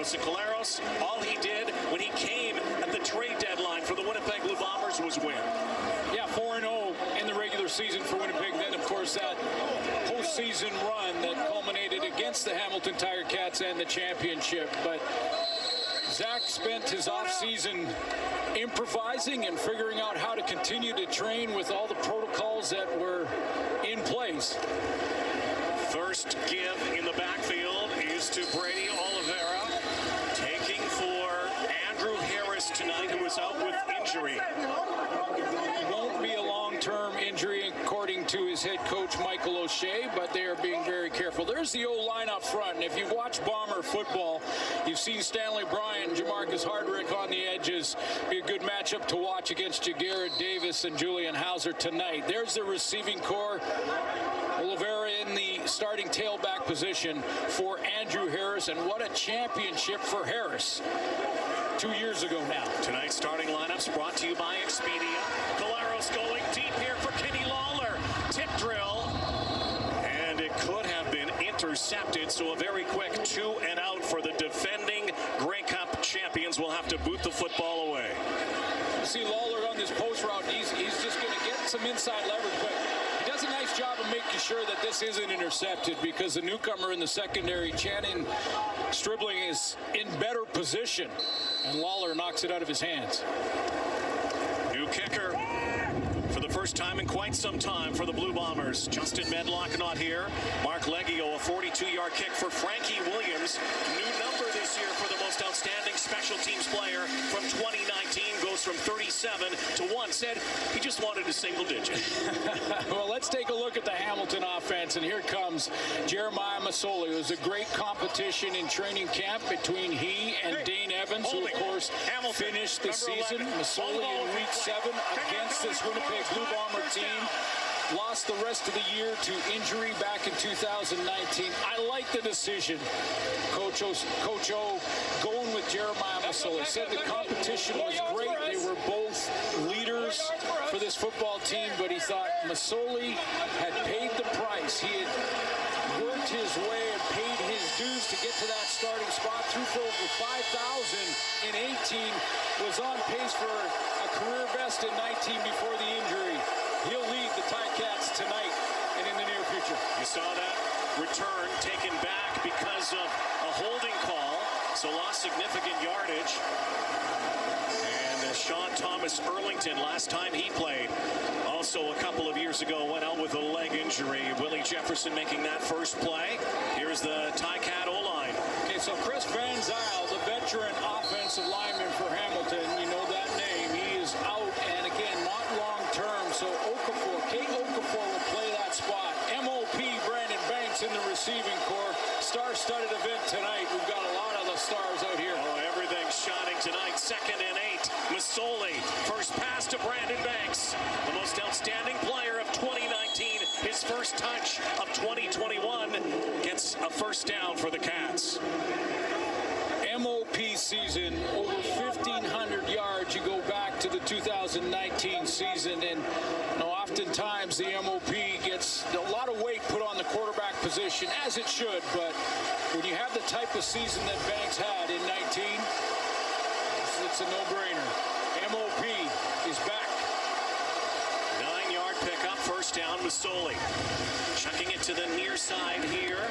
Collaros. And Collaros, all he did when he came at the trade deadline for the Winnipeg Blue Bombers was win. Yeah, 4-0 in the regular season for Winnipeg. Then, of course, that postseason run that culminated against the Hamilton Tiger Cats and the championship. But Zach spent his offseason improvising and figuring out how to continue to train with all the protocols that were in place. First give in the backfield is to Brady Oliveira, taking for Andrew Harris tonight, who is out with injury. Won't be a long-term injury, according to his head coach, Michael O'Shea, but they are being very careful. There's the O-line up front, and if you've watched Bomber football, you've seen Stanley Bryan, Jamarcus Hardrick on the edges. Be a good matchup to watch against Jagarrett Davis and Julian Hauser tonight. There's the receiving core. Oliveira in the starting tailback position for Andrew Harris, and what a championship for Harris 2 years ago now. Tonight's starting lineups brought to you by Expedia. Collaros going deep here for Kenny Lawler. Tip drill. And it could have been intercepted, so a very quick 2 and out for the defending Grey Cup champions. Will have to boot the football away. You see Lawler on this post route. He's just going to get some inside leverage, but he does a nice job of making sure that this isn't intercepted, because the newcomer in the secondary, Channing Stribling, is in better position, and Lawler knocks it out of his hands. New kicker for the first time in quite some time for the Blue Bombers. Justin Medlock not here. Mark Leggio, a 42-yard kick for Frankie Williams. New number this year for the most outstanding special teams player from 2019. Goes from 37 to 1. Said he just wanted a single digit. Well, let's take a look at the Hamilton offense, and here comes Jeremiah Masoli. It was a great competition in training camp between he and Dane Evans, who, of course, finished the season. Masoli in Week 7 against this Winnipeg Blue Bomber team. Lost the rest of the year to injury back in 2019. I like the decision. Coach O going with Jeremiah Masoli. Said the competition was great. They were both leaders for this football team, but he thought Masoli had paid the price. He had worked his way and paid his dues to get to that starting spot. Threw for over 5,000 in 18. Was on pace for a career best in 19 before the injury. He'll lead the Ticats tonight and in the near future. You saw that return taken back because of a holding call, so lost significant yardage. And Sean Thomas Erlington, last time he played, also a couple of years ago, went out with a leg injury. Willie Jefferson making that first play. Here's the Ticat O-line. Okay, so Chris Van Zyl, the veteran offensive lineman for Hamilton, you know that name. He is out, and again, not long-term, so Kate Okafor will play that spot. MOP, Brandon Banks in the receiving core. Star-studded event tonight. We've got a lot of the stars out here. Oh, everything's shining tonight. 2nd and 8. Masoli, first pass to Brandon Banks. The most outstanding player of 2019. His first touch of 2021. Gets a first down for the Cats. MOP season, over 1,500 yards. You go back to the 2019 season, and oftentimes the MOP gets a lot of weight put on the quarterback position, as it should, but when you have the type of season that Banks had in 19, it's a no-brainer. MOP is back. 9-yard pickup, first down, Masoli. Chucking it to the near side here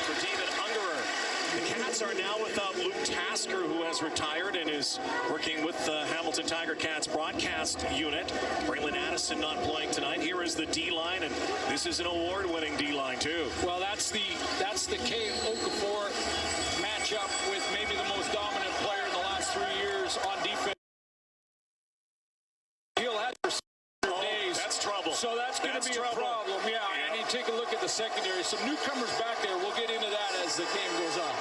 for David Ungerer. The Cats are now without Luke Tasker, who has retired and is working with the Hamilton Tiger Cats broadcast unit. Braylon Addison not playing tonight. Here is the D-line, and this is an award-winning D-line, too. Well, that's the Kate Okafor matchup with maybe the most dominant player in the last 3 years on defense. He'll have days. That's trouble. So that's going to be a problem. Yeah, and you take a look at the secondary. Some newcomers back there. We'll get into that as the game goes on.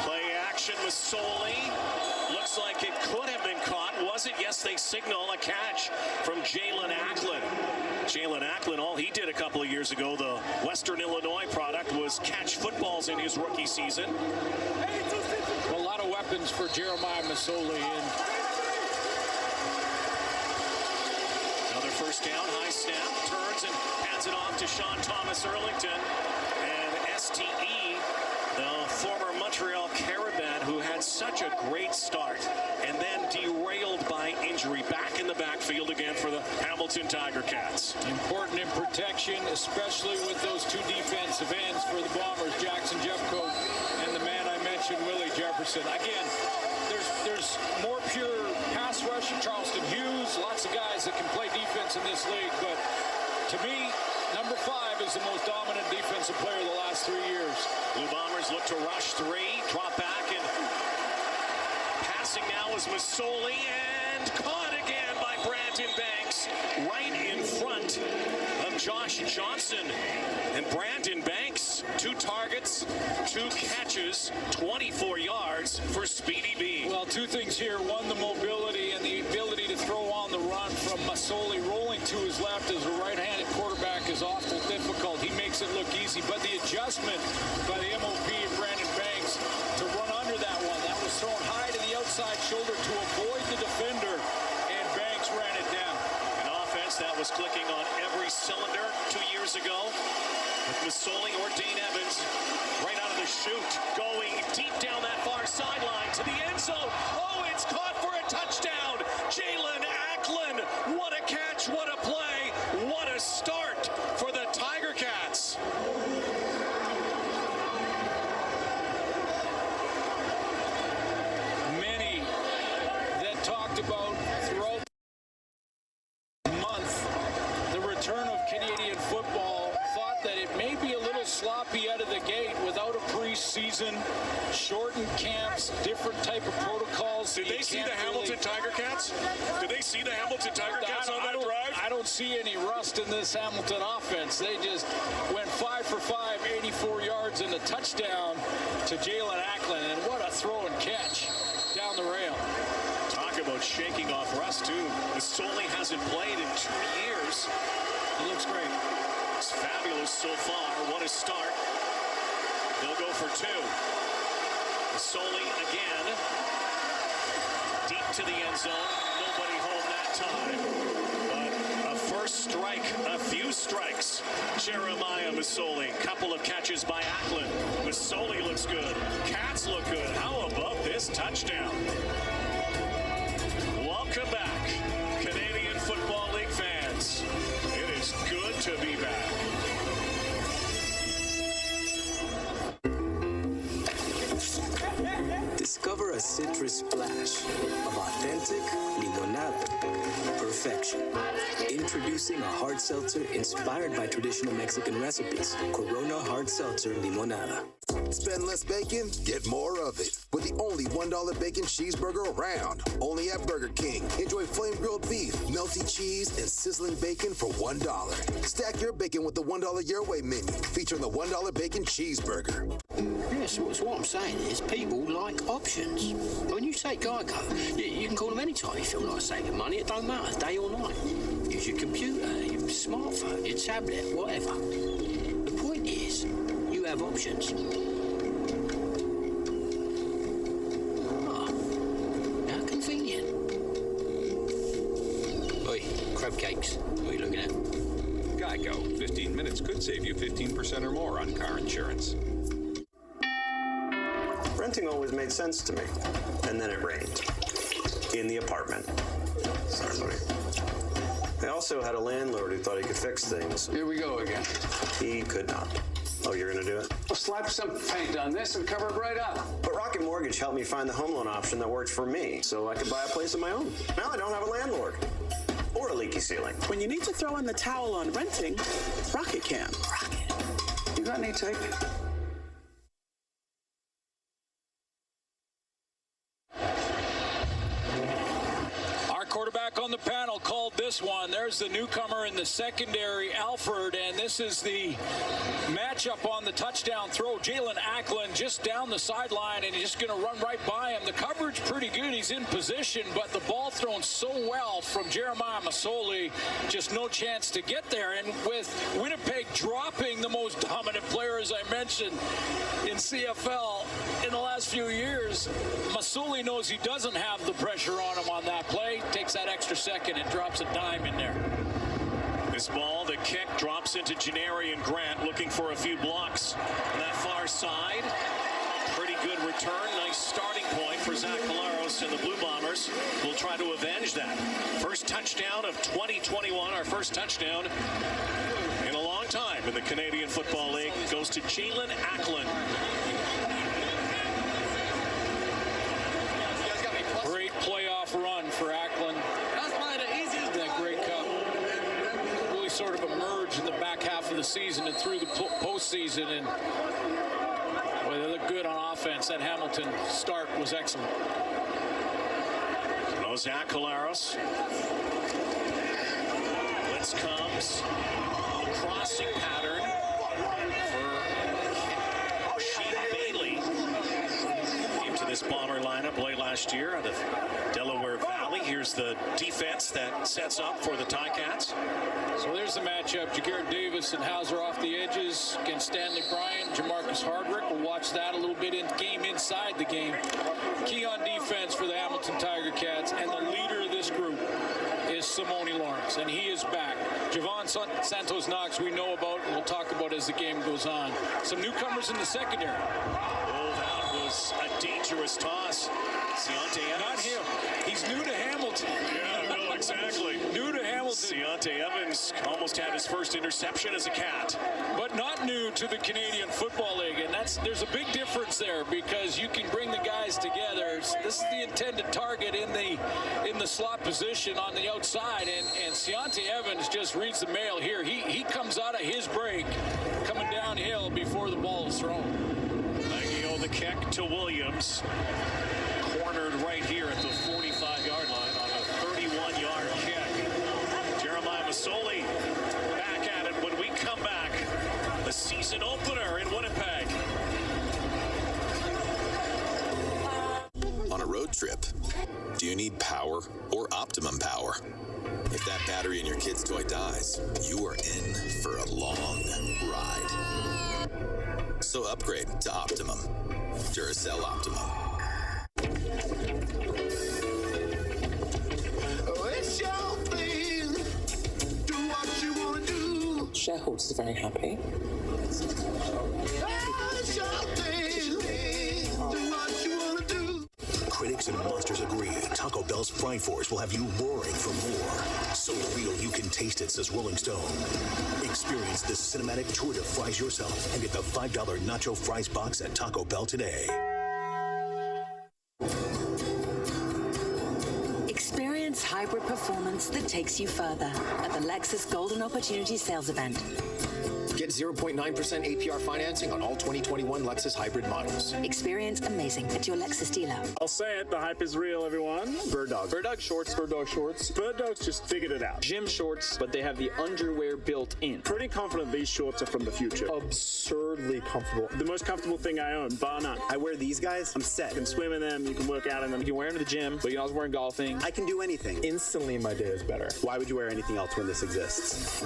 Play action with Masoli. Looks like it could have been caught. Was it? Yes, they signal a catch from Jalen Acklin. Jalen Acklin, all he did a couple of years ago, the Western Illinois product, was catch footballs in his rookie season. A lot of weapons for Jeremiah Masoli. Another first down, high snap, turns and hands it off to Sean Thomas Erlington. And STE, the former Montreal Caravan, who had such a great start and then derailed by injury. Back in the backfield again for the Hamilton Tiger Cats. Important in protection, especially with those two defensive ends for the Bombers, Jackson Jeffcoat and the man I mentioned, Willie Jefferson. Again, there's more pure pass rush. Charleston Hughes, lots of guys that can play defense in this league, but to me, number 5 is the most dominant defensive player of the last 3 years. Blue Bombers look to rush 3, drop back, and passing now is Masoli, and caught again by Brandon Banks, right in front of Josh Johnson. And Brandon Banks, 2 targets, 2 catches, 24 yards for Speedy B. Well, 2 things here. One, the mobility and the ability to throw on the run from Masoli. Rolling to his left as a right-handed quarterback is awful difficult. He makes it look easy, but the adjustment by the MOP and Brandon Banks to run under that one, that was thrown high to the outside shoulder to avoid the defender, and Banks ran it down. An offense that was clicking on every cylinder 2 years ago. With Masoli or Dane Evans right out of the chute, going deep down that far sideline to the end zone. Oh, it's caught for a touchdown. Jalen Acklin. What a catch, what a play, what a start for the Tiger Cats. Many that talked about throughout the month the return of Canadian football thought that it may be a little sloppy out of the gate without a preseason, shortened camps, different type of protocols. Did they see the Hamilton Tiger Cats? Did they see the Hamilton Tiger Cats on that drive? I don't see any rust in this Hamilton offense. They just went 5 for 5, 84 yards and a touchdown to Jalen Acklin. And what a throw and catch down the rail. Talk about shaking off rust, too. Masoli hasn't played in 2 years. He looks great. It's fabulous so far. What a start. They'll go for 2. Masoli again. Deep to the end zone. Nobody home that time. But a first strike, a few strikes. Jeremiah Masoli. Couple of catches by Acklin. Masoli looks good. Cats look good. How about this touchdown? Welcome back, Canadian Football League fans. It is good to be back. Discover a citrus splash of authentic limonada perfection. Introducing a hard seltzer inspired by traditional Mexican recipes. Corona Hard Seltzer Limonada. Spend less bacon, get more of it. With the only $1 bacon cheeseburger around. Only at Burger King. Enjoy flame grilled beef, melty cheese, and sizzling bacon for $1. Stack your bacon with the $1 Your Way menu, featuring the $1 bacon cheeseburger. Yes, so what I'm saying is people like options. When you say Geico, you can call them anytime you feel like saving money. It don't matter, day or night. Use your computer, your smartphone, your tablet, whatever. The point is, you have options. How convenient. Oi, crab cakes. What are you looking at? Geico. 15 minutes could save you 15% or more on car insurance. Renting always made sense to me. And then it rained. In the apartment. Sorry, buddy. I also had a landlord who thought he could fix things. Here we go again. He could not. Oh, you're gonna do it? We'll slap some paint on this and cover it right up. But Rocket Mortgage helped me find the home loan option that worked for me, so I could buy a place of my own. Now I don't have a landlord. Or a leaky ceiling. When you need to throw in the towel on renting, Rocket can. Rocket. You got any tape? Quarterback on the panel called this one. There's the newcomer in the secondary, Alford, and this is the matchup on the touchdown throw. Jalen Acklin just down the sideline, and he's just going to run right by him. The coverage pretty good. He's in position, but the ball thrown so well from Jeremiah Masoli, just no chance to get there. And with Winnipeg dropping the most dominant player, as I mentioned, in CFL in the last few years, Masoli knows he doesn't have the pressure on him on that play. Takes that extra second and drops a dime in there. This ball, the kick, drops into Janarian Grant, looking for a few blocks on that far side. Pretty good return. Nice starting point for Zach Collaros and the Blue Bombers. Will try to avenge that. First touchdown of 2021. Our first touchdown in a long time in the Canadian Football League goes to Jalen Ackland. Great playoff run for Ackland. That Grey Cup really sort of emerged in the back half of the season and through the postseason, and well, they look good on offense. That Hamilton start was excellent. So Zach Collaros. Blitz comes. Crossing pattern for Sheen Bailey. Came to this Bomber lineup late last year out of Delaware Valley. Here's the defense that sets up for the Ticats. So there's the matchup. Jagarrett Davis and Hauser off the edges against Stanley Bryan, Jamarcus Hardwick. We'll watch that a little bit in game inside the game. Key on defense for the Hamilton Tiger Cats, and the leader of this group is Simone Lawrence, and he is back. Javon Santos-Knox we know about, and we'll talk about as the game goes on. Some newcomers in the secondary. Oh, that was a dangerous toss. Ciante Evans. Not him. He's new to Hamilton. Yeah, no, exactly. New to Hamilton. Ciante Evans almost had his first interception as a Cat. But not new to the Canadian Football League, and there's a big difference there because you can bring the guys together. This is the intended target in the slot position on the outside, and Ciante Evans just reads the mail here. He comes out of his break coming downhill before the ball is thrown. Langio the kick to Williams. Cornered right here at the 45-yard line on a 31-yard kick. Jeremiah Masoli back at it when we come back. The season opener in Winnipeg. On a road trip, do you need power or optimum power? If that battery in your kid's toy dies, you are in for a long ride. So upgrade to Optimum. Duracell Optimum. It's your thing. Do what you want to do. Shareholders are very happy. It's your thing. Do what you want to do. Critics and monsters agree. Taco Bell's Fry Force will have you roaring for more. So real you can taste it, says Rolling Stone. Experience this cinematic tour de fries yourself and get the $5 Nacho Fries box at Taco Bell today. Experience hybrid performance that takes you further at the Lexus Golden Opportunity Sales Event. Get 0.9% APR financing on all 2021 Lexus hybrid models. Experience amazing at your Lexus dealer. I'll say it, the hype is real, everyone. Bird Dog. Bird Dog shorts. Bird Dog shorts. Bird Dogs just figured it out. Gym shorts, but they have the underwear built in. Pretty confident these shorts are from the future. Absurdly comfortable. The most comfortable thing I own, bar none. I wear these guys, I'm set. You can swim in them, you can work out in them. You can wear them to the gym, but you can also wear golfing. I can do anything. Instantly my day is better. Why would you wear anything else when this exists?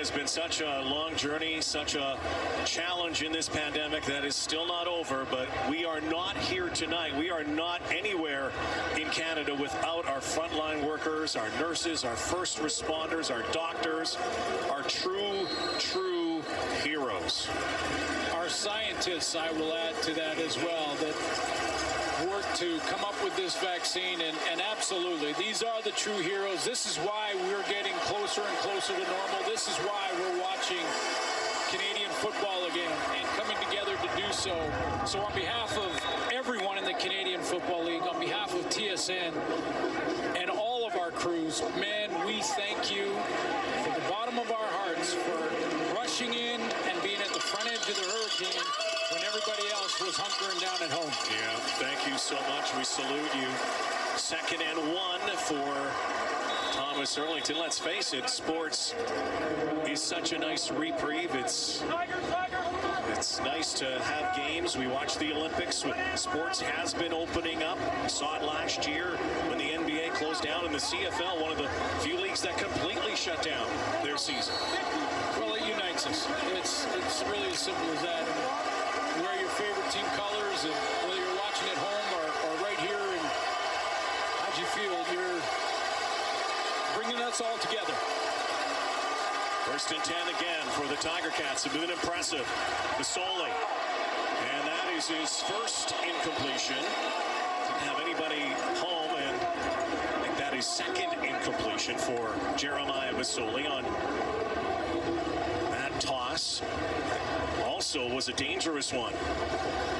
It's been such a long journey, such a challenge in this pandemic that is still not over, but we are not here tonight. We are not anywhere in Canada without our frontline workers, our nurses, our first responders, our doctors, our true heroes. Our scientists, I will add to that as well, that work to come up with this vaccine, and absolutely, these are the true heroes. This is why we're getting closer and closer to normal. This is why we're watching Canadian football again and coming together to do so. So on behalf of everyone in the Canadian Football League, on behalf of TSN and all of our crews, man, we thank you from the bottom of our hearts for rushing in and being at the front edge of the hurricane when everybody else was hunkering down at home. Yeah, thank you so much. We salute you. 2nd and 1 for Thomas Erlington. Let's face it, sports is such a nice reprieve. It's nice to have games. We watch the Olympics. Sports has been opening up. We saw it last year when the NBA closed down, and the CFL, one of the few leagues that completely shut down their season. Well, it unites us. It's really as simple as that. Wear your favorite team colors, and whether you're watching at home or right here in, I this all together. First and 10 again for the Tiger Cats. Have been impressive. Masoli. And that is his first incompletion. Didn't have anybody home, and I think that is second incompletion for Jeremiah Masoli on that toss. Also was a dangerous one.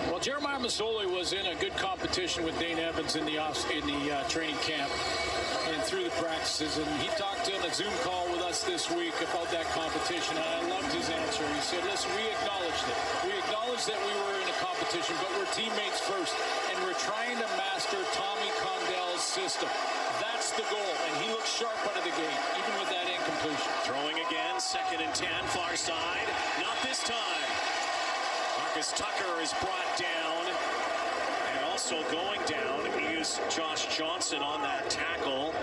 Well, Jeremiah Masoli was in a good competition with Dane Evans in the training camp and through the practices, and he talked on a Zoom call with us this week about that competition, and I loved his answer. He said, listen, we acknowledged it. We acknowledged that we were in a competition, but we're teammates first, and we're trying to master Tommy Condell's system. That's the goal, and he looks sharp out of the gate, even with that incompletion. Throwing again, second and 10, far side. Not this time. Marcus Tucker is brought down, and also going down is Josh Johnson on that tackle,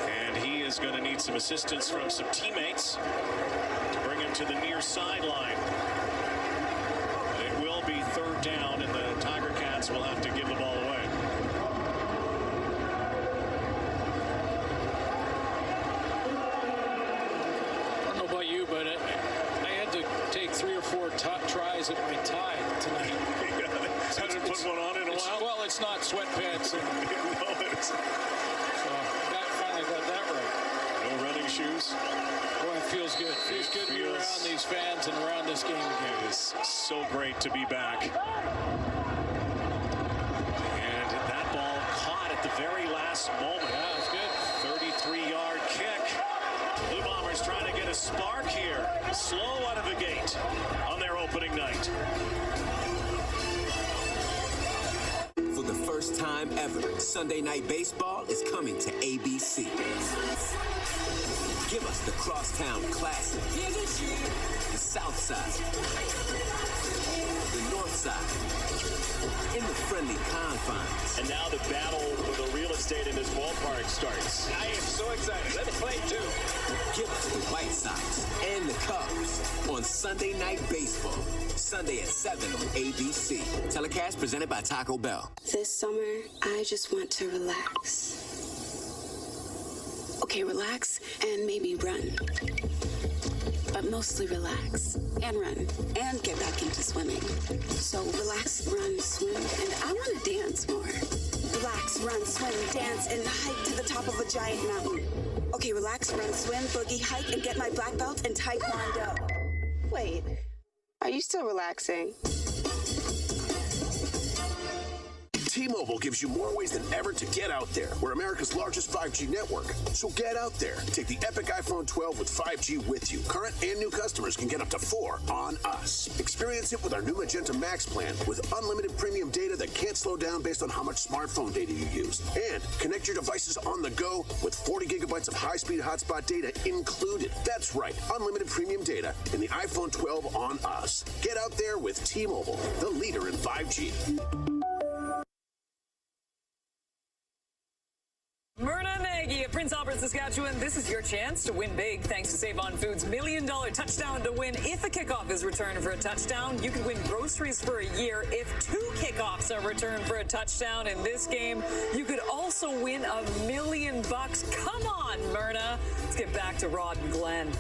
and he is going to need some assistance from some teammates to bring him to the near sideline. It will be third down, and the Tiger Cats will have to give the ball away. I don't know about you, but I had to take 3 or 4 tries at my tie tonight. Haven't put one on in a while? Well, it's not sweatpants. And, no, it's... So I finally got that right. No running shoes? Boy, it feels good. It feels good to be around these fans and around this game again. It is so great to be back. And that ball caught at the very last moment. Yeah, it's good. 33-yard kick. Blue Bombers trying to get a spark here. Slow out of the gate on their opening night. For the first time ever, Sunday Night Baseball is coming to ABC. Give us the Crosstown Classic, the South Side, the North Side, in the friendly confines. And now the battle for the real estate in this ballpark starts. I am so excited. Let's play too. Give us the White Sox and the Cubs on Sunday Night Baseball. Sunday at 7 on ABC. Telecast presented by Taco Bell. This summer, I just want to relax. Okay, relax and maybe run. But mostly relax and run and get back into swimming. So relax, run, swim, and I want to dance more. Relax, run, swim, dance, and hike to the top of a giant mountain. Okay, relax, run, swim, boogie, hike, and get my black belt in Taekwondo. Wait, are you still relaxing? T-Mobile gives you more ways than ever to get out there. We're America's largest 5G network. So get out there. Take the epic iPhone 12 with 5G with you. Current and new customers can get up to 4 on us. Experience it with our new Magenta Max plan with unlimited premium data that can't slow down based on how much smartphone data you use. And connect your devices on the go with 40 gigabytes of high-speed hotspot data included. That's right, unlimited premium data in the iPhone 12 on us. Get out there with T-Mobile, the leader in 5G. Myrna Nagy of Prince Albert, Saskatchewan. This is your chance to win big thanks to Save On Foods' $1 million touchdown to win. If a kickoff is returned for a touchdown, you could win groceries for a year. If 2 kickoffs are returned for a touchdown in this game, you could also win $1 million. Come on, Myrna. Let's get back to Rod and Glenn.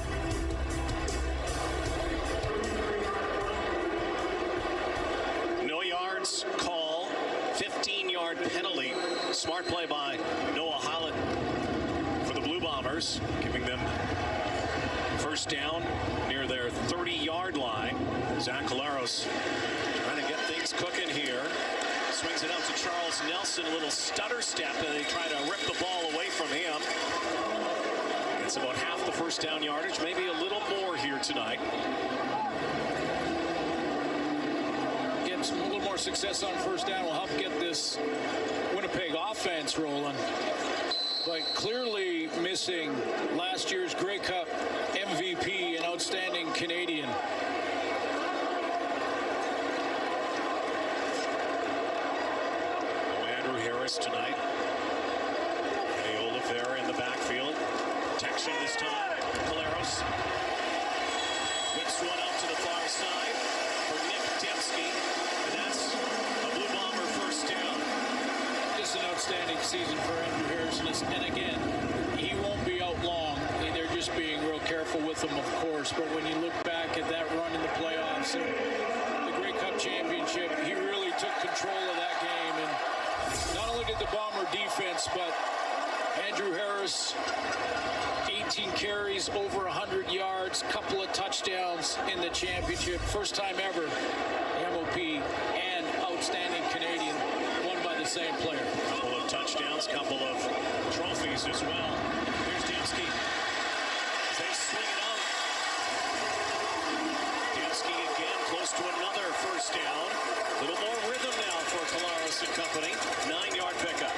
No yards, call, 15-yard penalty. Smart play by Noah Holland for the Blue Bombers, giving them first down near their 30-yard line. Zach Caleros trying to get things cooking here. Swings it out to Charles Nelson, a little stutter step, and they try to rip the ball away from him. It's about half the first down yardage, maybe a little more here tonight. A little more success on first down will help get this Winnipeg offense rolling. But clearly missing last year's Grey Cup MVP and outstanding Canadian. Andrew Harris tonight. Eddie Oliveira in the backfield. Protection this time. Caleros whips one out to the far side for Nick Dembski. Just an outstanding season for Andrew Harrison. And again, he won't be out long. They're just being real careful with him, of course. But when you look back at that run in the playoffs and the Grey Cup championship, he really took control of that game. And not only did the Bomber defense, but Andrew Harris, 18 carries, over 100 yards, couple of touchdowns in the championship. First time ever, MOP and Outstanding Canadian won by the same player. Couple of touchdowns, couple of trophies as well. Here's Dembski. They swing it out. Dembski again, close to another first down. A little more rhythm now for Collaros and company. 9-yard pickup.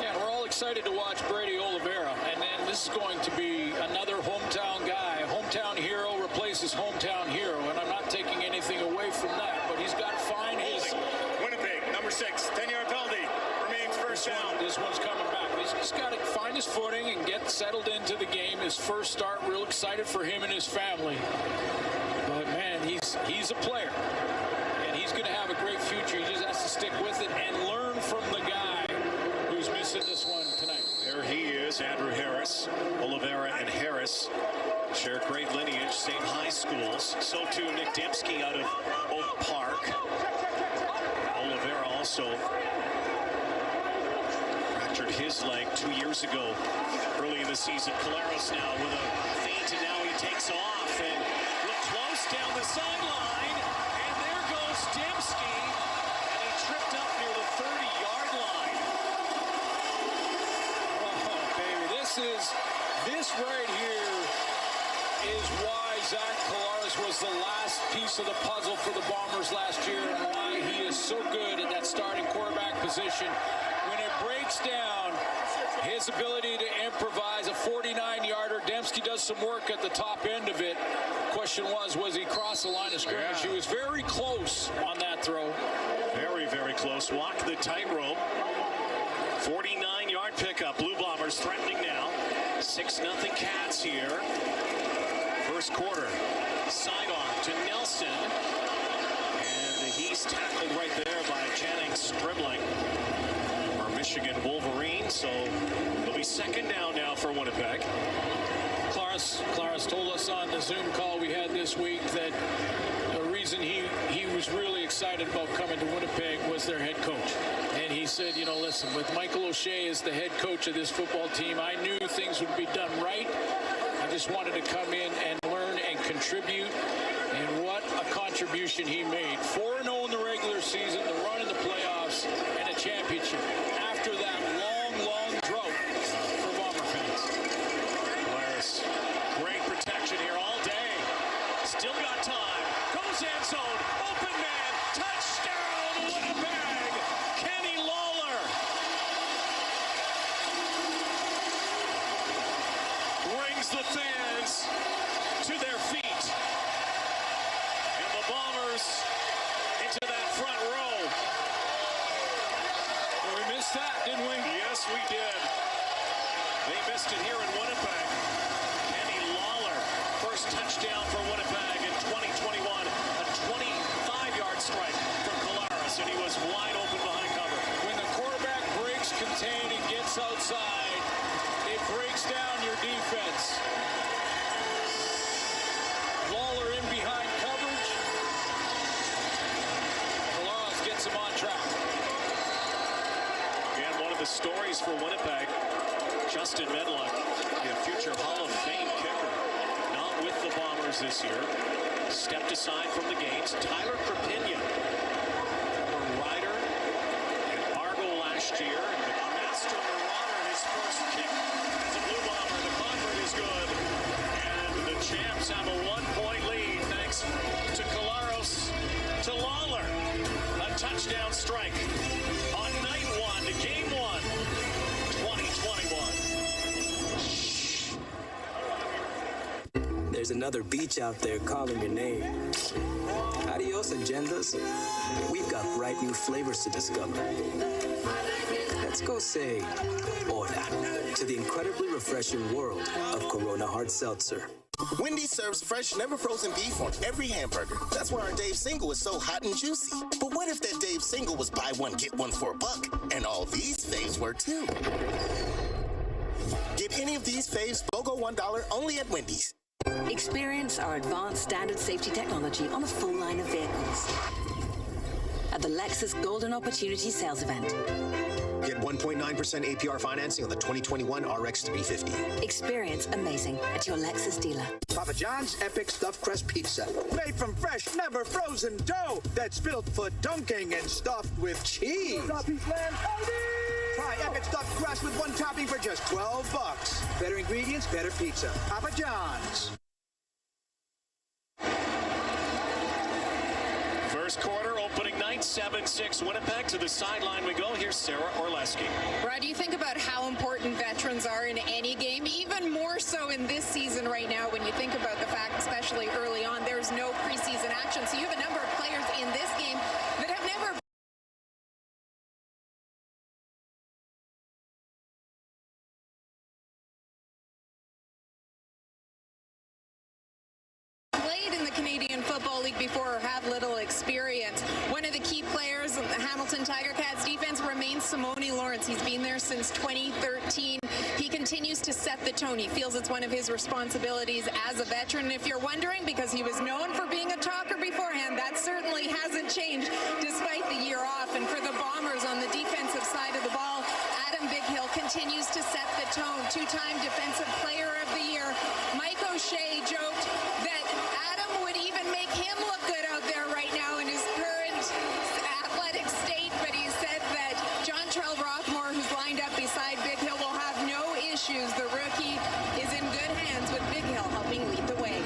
Yeah, we're all excited to watch Brady Oliveira, and then this is going to be another hometown guy. Hometown hero replaces hometown hero, and I'm not taking anything away from that, but he's got to find his... Winnipeg, number 6, 10-yard penalty. Remains first down. This one's coming back. He's got to find his footing and get settled into the game. His first start, real excited for him and his family. But, man, he's a player, and he's going to have a great future. He just has to stick with it and learn from the guy who's missing this one tonight. There he is, Andrew Harris. Oliveira and Harris share great lineage, same high schools. So too Nick Dembski out of Oak Park. Oliveira also fractured his leg 2 years ago, early in the season. Collaros now with a feint, and now he takes off and look close down the sideline. And there goes Dembski, and he tripped up near the 30-yard line. Oh, baby, this right here is why Zach Collaros was the last piece of the puzzle for the Bombers last year, and why he is so good at that starting quarterback position. When it breaks down, his ability to improvise a 49-yarder. Dembski does some work at the top end of it. Question was he crossed the line of scrimmage? He was very close on that throw. Very, very close. Walk the tightrope. 49-yard pickup. Blue Bombers threatening now. 6-0 Cats here. First quarter. Sidearm to Nelson. And he's tackled right there by Channing Stribling, our Michigan Wolverine. So it'll be second down now for Winnipeg. Claris told us on the Zoom call we had this week that the reason he was really excited about coming to Winnipeg was their head coach. And he said, you know, listen, with Michael O'Shea as the head coach of this football team, I knew things would be done right. I just wanted to come in and learn and contribute. And what a contribution he made. 4-0 in the regular season, the run in the playoffs, and a championship. After that long drought for Bomber fans. Claris, great protection here all day. Still got time. Goes end zone. Open man. Touchdown, Winnipeg. Kenny Lawler brings the fans to their feet. And the Bombers into that front row. Well, we missed that, didn't we? Yes, we did. They missed it here in Winnipeg. Kenny Lawler, first touchdown for Winnipeg in 2021. A 25-yard strike from Collaros, and he was wide open behind cover. When the quarterback breaks contain and gets outside, it breaks down your defense. Lawler in behind coverage. Collaros gets him on track. And one of the stories for Winnipeg, Justin Medlock, a future Hall of Fame kicker, not with the Bombers this year, stepped aside from the games. Tyler Krapinja, former Rider and Argo last year, and the Master Marauder, his first kick as a Blue Bomber. The convert is good, and the Champs have a 1-point lead thanks to Collaros to Lawler. A touchdown strike on night one to game one, 2021. There's another beach out there calling your name. Adios, agendas. We've got bright new flavors to discover. Let's go say hola to the incredibly refreshing world of Corona Hard Seltzer. Wendy's serves fresh, never frozen beef on every hamburger. That's why our Dave Single is so hot and juicy. But what if that Dave Single was buy one, get one for $1, and all these faves were too? Get any of these faves BOGO $1 only at Wendy's. Experience our advanced standard safety technology on a full line of vehicles at the Lexus Golden Opportunity Sales Event. Get 1.9% APR financing on the 2021 RX 350. Experience amazing at your Lexus dealer. Papa John's Epic Stuffed Crust Pizza. Made from fresh, never frozen dough that's built for dunking and stuffed with cheese. Try Epic Stuffed Crust with one topping for just $12. Better ingredients, better pizza. Papa John's. First quarter, opening night, 7-6 Winnipeg. To the sideline we go. Here's Sarah Orleski. Brad, you think about how important veterans are in any game, even more so in this season right now when you think about the fact, especially early on, there's no preseason action. So you have a number of players in this game that have never played in the Canadian Football League before or have little experience. One of the key players in the Hamilton Tiger Cats defense remains Simone Lawrence. He's been there since 2013. He continues to set the tone. He feels it's one of his responsibilities as a veteran. And if you're wondering, because he was known for being a talker beforehand, that certainly hasn't changed despite the year off. And for the Bombers on the defensive side of the ball, Adam Bighill continues to set the tone. Two-time Defensive Player of the Year. Mike O'Shea joked that Adam would even make him look good out there right now in his current athletic state, but he said that John Trell Rothmore, who's lined up beside Bighill, will have no issues. The rookie is in good hands with Bighill helping lead the way.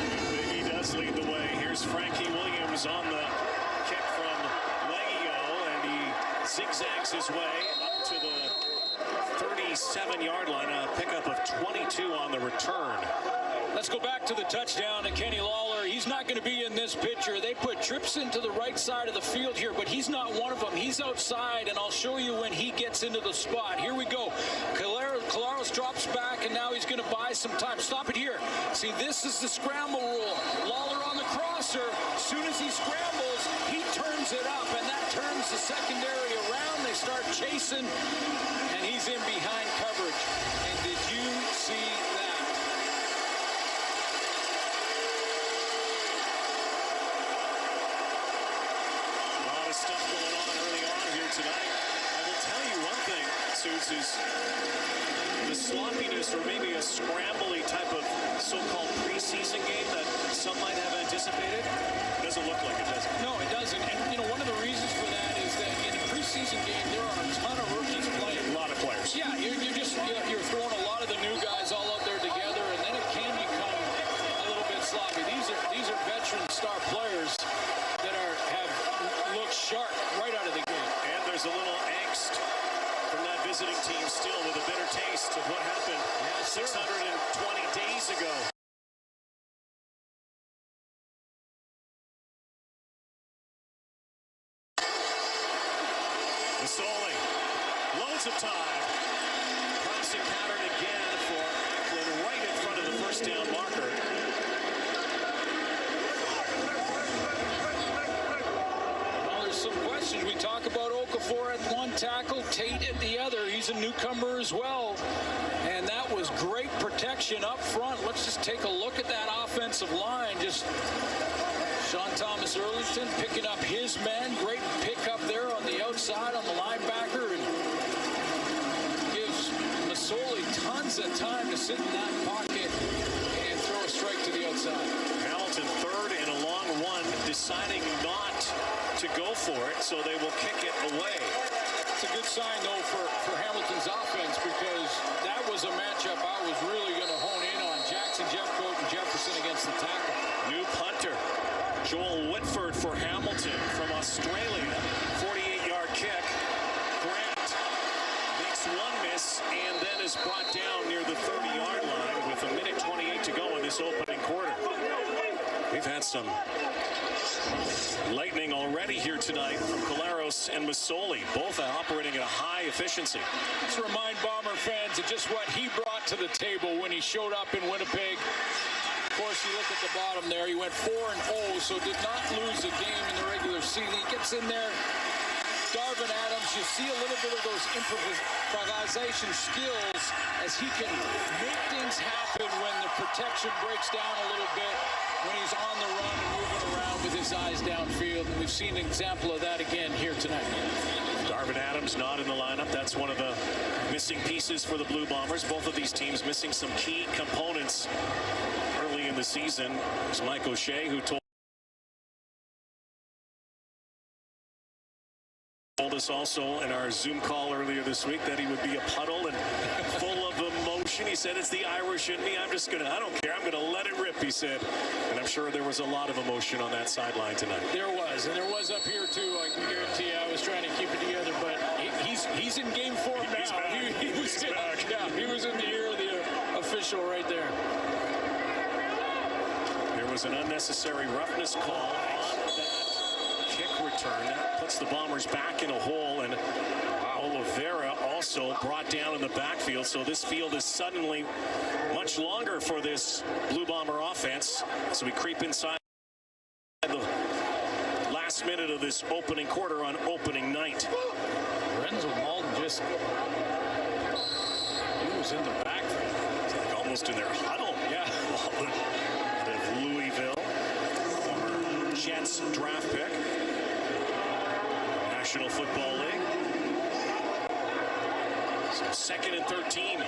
He does lead the way. Here's Frankie Williams on the kick from Legio, and he zigzags his way up to the 37-yard line. A pickup of 22 on the return. Let's go back to the touchdown to Kenny Lawler. He's not going to be in this picture. They put trips into the right side of the field here, but he's not one of them. He's outside, and I'll show you when he gets into the spot. Here we go. Colaros drops back, and now he's going to buy some time. Stop it here. See, this is the scramble rule. Lawler on the crosser. As soon as he scrambles, he turns it up, and that turns the secondary around. They start chasing, and he's in behind coverage. And did you see that? Stuff going on early on here tonight. I will tell you one thing, Suits, is the sloppiness or maybe a scrambly type of so-called preseason game that some might have anticipated. It doesn't look like it, does it? No, it doesn't. And, you know, one of the reasons for that is that in a preseason game, there are a ton of rookies playing. A lot of players. Yeah, you're throwing a lot of the new guys all out there together, and then it can become a little bit sloppy. These are veteran star players that have looked sharp right out of the gate. And there's a little angst from that visiting team still with a bitter taste of what happened 620 days ago. Masoli, loads of time. Crossing pattern again for Ackland right in front of the first down marker. Some questions. We talk about Okafor at one tackle, Tate at the other. He's a newcomer as well. And that was great protection up front. Let's just take a look at that offensive line. Just Sean Thomas Erlington picking up his men. Great pick up there on the outside on the linebacker. And gives Masoli tons of time to sit in that pocket and throw a strike to the outside. Hamilton third and a long one, deciding not to go for it, so they will kick it away. It's a good sign, though, for Hamilton's offense, because that was a matchup I was really going to hone in on. Jackson, Jeffcoat, and Jefferson against the tackle. New punter, Joel Whitford for Hamilton from Australia. 48-yard kick. Grant makes one miss and then is brought down near the 30-yard line with a minute 28 to go in this opening quarter. We've had some lightning already here tonight from Colaros and Masoli, both operating at a high efficiency. Let's remind Bomber fans of just what he brought to the table when he showed up in Winnipeg. Of course, you look at the bottom there, he went 4-0, so did not lose a game in the regular season. He gets in there. Darvin Adams you see a little bit of those improvisation skills as he can make things happen when the protection breaks down a little bit, when he's on the run and moving around with his eyes downfield. And we've seen an example of that again here tonight. Darvin Adams not in the lineup. That's one of the missing pieces for the Blue Bombers. Both of these teams missing some key components early in the season. There's Mike O'Shea, who told us also in our Zoom call earlier this week that he would be a puddle and full of emotion. He said, it's the Irish in me. I don't care. I'm gonna let it rip, he said. And I'm sure there was a lot of emotion on that sideline tonight. There was, and there was up here too. I can guarantee you. I was trying to keep it together, but he's in game form now. He was back. Yeah, he was in the ear of the official right there. There was an unnecessary roughness call on that kick return. That puts the Bombers back in a hole, and Oliveira also brought down in the backfield. So this field is suddenly much longer for this Blue Bomber offense. So we creep inside the last minute of this opening quarter on opening night. Renzo Malden he was in the backfield. It's like almost in their huddle. Yeah. Malden out of Louisville, former Jets draft pick, National Football League. So 2nd and 13.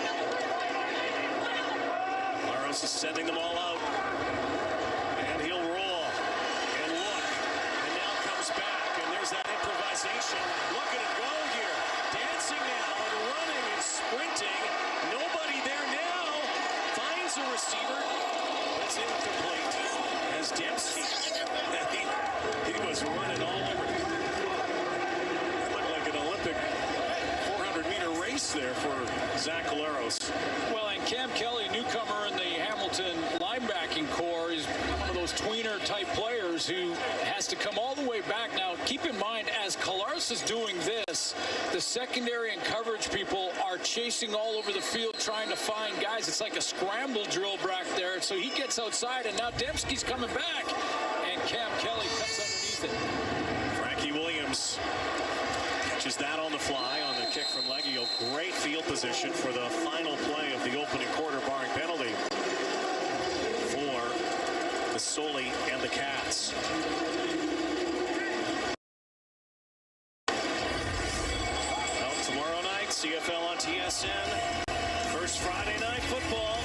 Laros is sending them all out. And he'll roll. And look. And now comes back. And there's that improvisation. Look at him go here. Dancing now and running and sprinting. Nobody there now. Finds a receiver. That's incomplete. As Dempsey. He was running all over. That looked like an Olympic 400-meter race there for Zach Collaros. Well, and Cam Kelly, newcomer in the Hamilton linebacking core, is one of those tweener-type players who has to come all the way back. Now, keep in mind, as Collaros is doing this, the secondary and coverage people are chasing all over the field trying to find guys. It's like a scramble drill back there. So he gets outside, and now Dembski's coming back, and Cam Kelly cuts underneath it. Frankie Williams catches that on the fly on the kick from Leggio. Great field position for the final play of the opening quarter, barring penalty for the Soli and the Cats. Well, tomorrow night, CFL on TSN. First Friday night football.